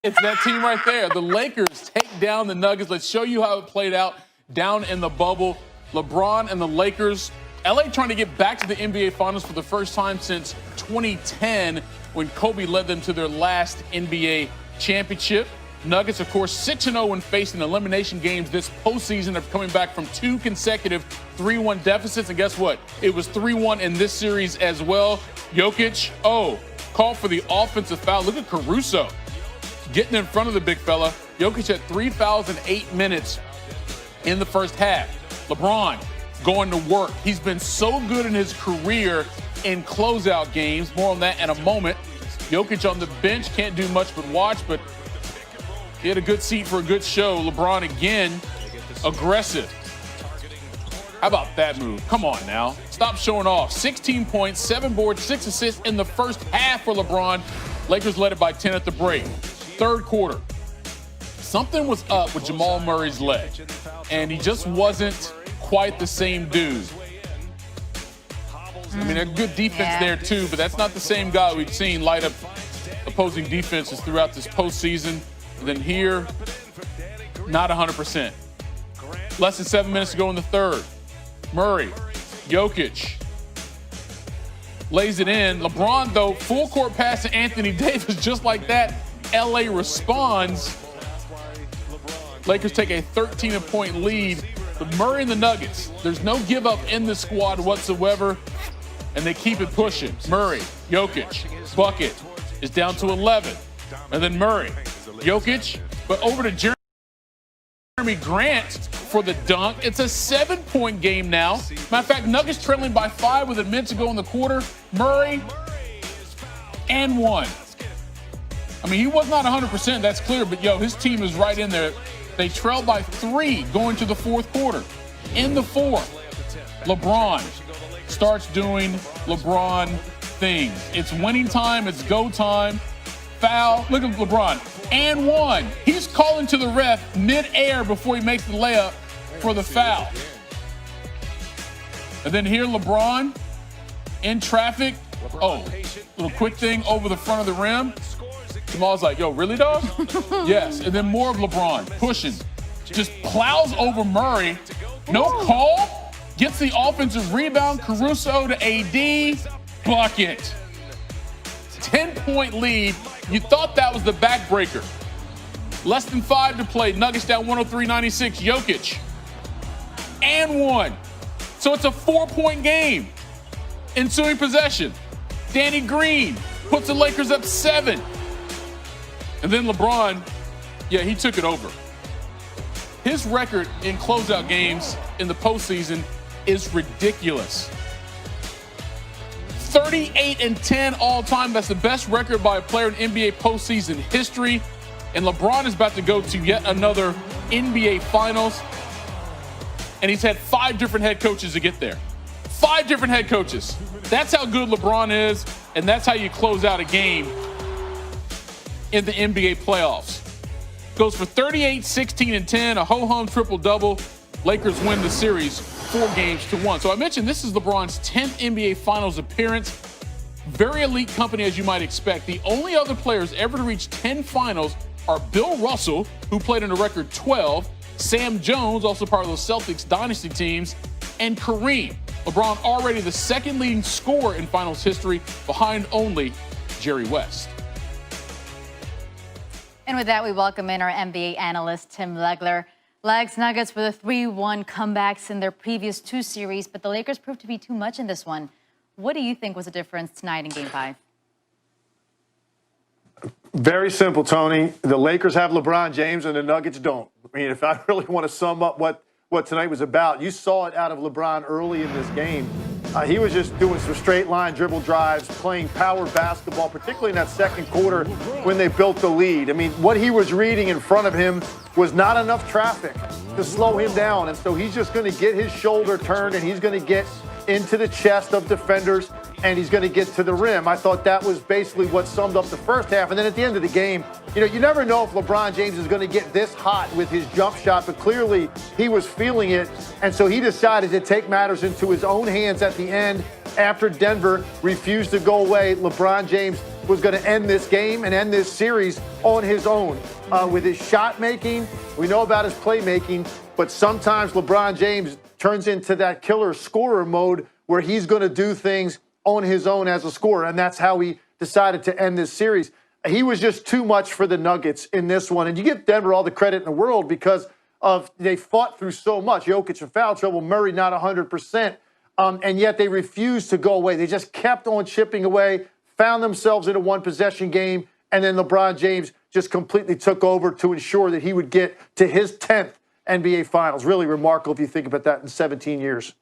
It's that team right there. The Lakers take down the Nuggets. Let's show you how it played out down in the bubble. LeBron and the Lakers. LA trying to get back to the NBA Finals for the first time since 2010 when Kobe led them to their last NBA championship. Nuggets, of course, 6-0 when facing elimination games this postseason after coming back from 2 consecutive 3-1 deficits. And guess what? It was 3-1 in this series as well. Jokic, called for the offensive foul. Look at Caruso getting in front of the big fella. Jokic had 3 fouls in 8 minutes in the first half. LeBron going to work. He's been so good in his career in closeout games. More on that in a moment. Jokic on the bench, can't do much but watch, but he had a good seat for a good show. LeBron again, aggressive. How about that move? Come on now. Stop showing off. 16 points, 7 boards, 6 assists in the first half for LeBron. Lakers led it by 10 at the break. Third quarter. Something was up with Jamal Murray's leg, and he just wasn't quite the same dude. I mean, a good defense there too, but that's not the same guy we've seen light up opposing defenses throughout this postseason. And then here, not 100%. Less than 7 minutes to go in the third. Murray, Jokic lays it in. LeBron, though, full court pass to Anthony Davis, just like that. LA responds. Lakers take a 13-point lead. But Murray and the Nuggets, there's no give up in this squad whatsoever, and they keep it pushing. Murray, Jokic, bucket is down to 11. And then Murray, Jokic, but over to Jeremy Grant for the dunk. It's a 7-point game now. Matter of fact, Nuggets trailing by 5 with a minute to go in the quarter. Murray, and 1. I mean, he was not 100%, that's clear, but his team is right in there. They trail by 3 going to the fourth quarter. In the fourth, LeBron starts doing LeBron things. It's winning time, it's go time. Foul, look at LeBron, and 1. He's calling to the ref mid-air before he makes the layup for the foul. And then here LeBron in traffic. Little quick thing over the front of the rim. Jamal's like, yo, really, dog? Yes. And then more of LeBron pushing. Just plows over Murray. No call. Gets the offensive rebound. Caruso to AD. Bucket. 10-point lead. You thought that was the backbreaker. Less than 5 to play. Nuggets down 103-96. Jokic. And 1. So it's a 4-point game. Ensuing possession. Danny Green puts the Lakers up 7. And then LeBron, he took it over. His record in closeout games in the postseason is ridiculous. 38-10 all-time. That's the best record by a player in NBA postseason history. And LeBron is about to go to yet another NBA Finals. And he's had 5 different head coaches to get there. 5 different head coaches. That's how good LeBron is, and that's how you close out a game in the NBA playoffs. Goes for 38, 16, and 10, a ho-hum triple-double. Lakers win the series 4-1. So I mentioned this is LeBron's 10th NBA Finals appearance. Very elite company, as you might expect. The only other players ever to reach 10 finals are Bill Russell, who played in a record 12, Sam Jones, also part of the Celtics dynasty teams, and Kareem. LeBron already the second leading scorer in finals history, behind only Jerry West. And with that, we welcome in our NBA analyst, Tim Legler. Legs, Nuggets with a 3-1 comebacks in their previous 2 series, but the Lakers proved to be too much in this one. What do you think was the difference tonight in Game 5? Very simple, Tony. The Lakers have LeBron James and the Nuggets don't. I mean, if I really want to sum up what tonight was about, you saw it out of LeBron early in this game. He was just doing some straight line dribble drives, playing power basketball, particularly in that second quarter when they built the lead. I mean, what he was reading in front of him was not enough traffic to slow him down. And so he's just going to get his shoulder turned and he's going to get into the chest of defenders and he's going to get to the rim. I thought that was basically what summed up the first half. And then at the end of the game, you never know if LeBron James is going to get this hot with his jump shot, but clearly he was feeling it. And so he decided to take matters into his own hands at the end after Denver refused to go away. LeBron James was going to end this game and end this series on his own. With his shot making, we know about his playmaking, but sometimes LeBron James turns into that killer scorer mode where he's going to do things on his own as a scorer, and that's how he decided to end this series. He was just too much for the Nuggets in this one, and you give Denver all the credit in the world because they fought through so much. Jokic in foul trouble, Murray not 100%, and yet they refused to go away. They just kept on chipping away, found themselves in a one-possession game, and then LeBron James just completely took over to ensure that he would get to his 10th NBA Finals. Really remarkable if you think about that in 17 years.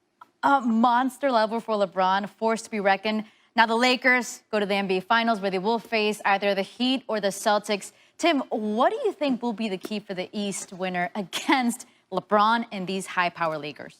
Monster level for LeBron, a force to be reckoned. Now the Lakers go to the NBA Finals where they will face either the Heat or the Celtics. Tim, what do you think will be the key for the East winner against LeBron and these high-power Lakers?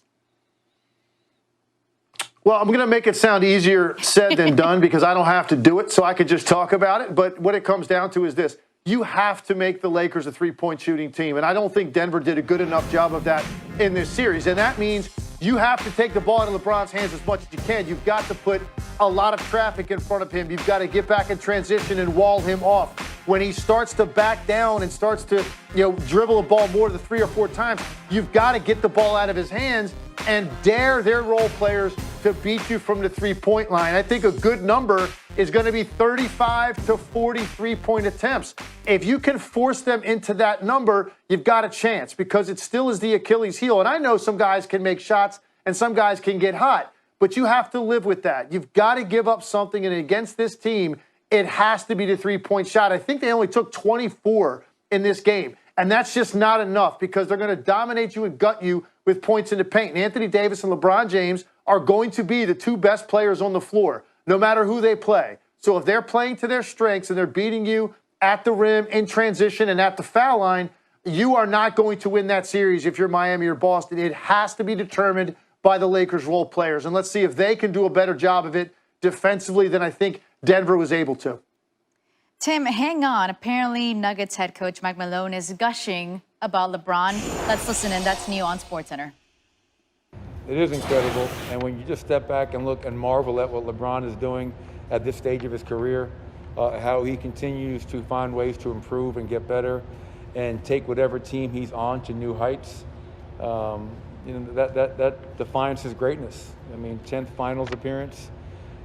Well, I'm going to make it sound easier said than done because I don't have to do it, so I could just talk about it. But what it comes down to is this. You have to make the Lakers a three-point shooting team, and I don't think Denver did a good enough job of that in this series. And that means you have to take the ball out of LeBron's hands as much as you can. You've got to put a lot of traffic in front of him. You've got to get back in transition and wall him off. When he starts to back down and starts to, dribble the ball more than 3 or 4 times, you've got to get the ball out of his hands and dare their role players to beat you from the three-point line. I think a good number is going to be 35 to 40 three-point attempts. If you can force them into that number, you've got a chance because it still is the Achilles heel. And I know some guys can make shots and some guys can get hot, but you have to live with that. You've got to give up something, and against this team, it has to be the three-point shot. I think they only took 24 in this game, and that's just not enough because they're going to dominate you and gut you with points in the paint. And Anthony Davis and LeBron James are going to be the 2 best players on the floor, no matter who they play. So if they're playing to their strengths and they're beating you at the rim, in transition, and at the foul line, you are not going to win that series if you're Miami or Boston. It has to be determined by the Lakers role players. And let's see if they can do a better job of it defensively than I think Denver was able to. Tim, hang on. Apparently, Nuggets head coach Mike Malone is gushing about LeBron. Let's listen in. That's new on SportsCenter. It is incredible, and when you just step back and look and marvel at what LeBron is doing at this stage of his career, how he continues to find ways to improve and get better and take whatever team he's on to new heights, that defines his greatness. I mean, 10th finals appearance.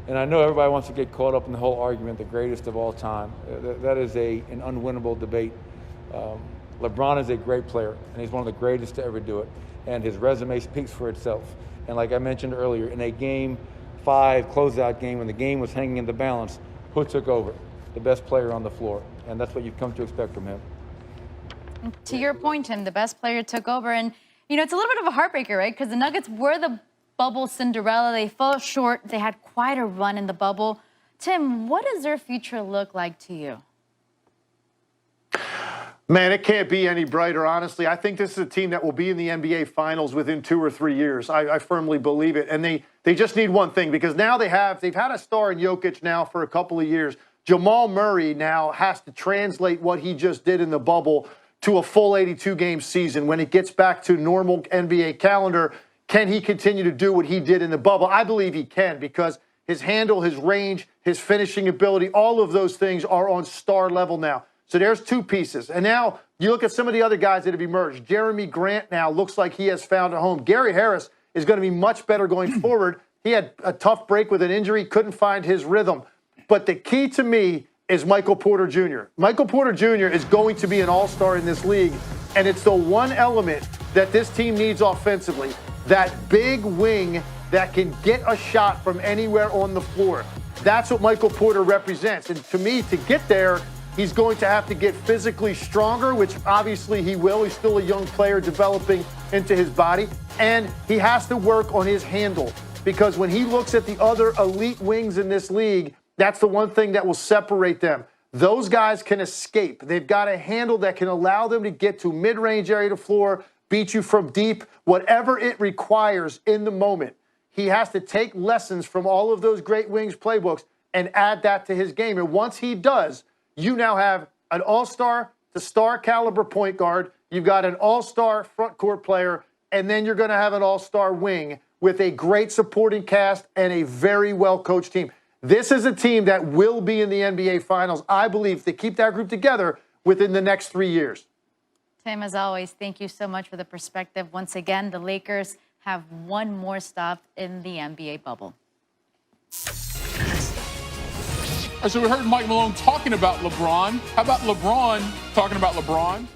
And I know everybody wants to get caught up in the whole argument, the greatest of all time. That is an unwinnable debate. LeBron is a great player, and he's one of the greatest to ever do it. And his resume speaks for itself. And like I mentioned earlier, in a Game 5 closeout game, when the game was hanging in the balance, who took over? The best player on the floor. And that's what you've come to expect from him. To your point, Tim, the best player took over. And, it's a little bit of a heartbreaker, right? Because the Nuggets were the bubble Cinderella. They fell short. They had quite a run in the bubble. Tim, what does their future look like to you? Man, it can't be any brighter, honestly. I think this is a team that will be in the NBA Finals within 2 or 3 years. I firmly believe it. And they just need one thing because now they've had a star in Jokic now for a couple of years. Jamal Murray now has to translate what he just did in the bubble to a full 82-game season. When it gets back to normal NBA calendar, can he continue to do what he did in the bubble? I believe he can because his handle, his range, his finishing ability, all of those things are on star level now. So there's 2 pieces. And now you look at some of the other guys that have emerged. Jeremy Grant now looks like he has found a home. Gary Harris is going to be much better going forward. He had a tough break with an injury, couldn't find his rhythm. But the key to me is Michael Porter Jr. Michael Porter Jr. is going to be an all-star in this league, and it's the one element that this team needs offensively, that big wing that can get a shot from anywhere on the floor. That's what Michael Porter represents. And to me, to get there, he's going to have to get physically stronger, which obviously he will. He's still a young player developing into his body. And he has to work on his handle because when he looks at the other elite wings in this league, that's the one thing that will separate them. Those guys can escape. They've got a handle that can allow them to get to mid-range area of the floor, beat you from deep, whatever it requires in the moment. He has to take lessons from all of those great wings playbooks and add that to his game. And once he does, you now have an all-star to star caliber point guard. You've got an all-star front court player, and then you're going to have an all-star wing with a great supporting cast and a very well-coached team. This is a team that will be in the NBA Finals, I believe, if they keep that group together within the next 3 years. Tim, as always, thank you so much for the perspective. Once again, the Lakers have one more stop in the NBA bubble. So we heard Mike Malone talking about LeBron. How about LeBron talking about LeBron?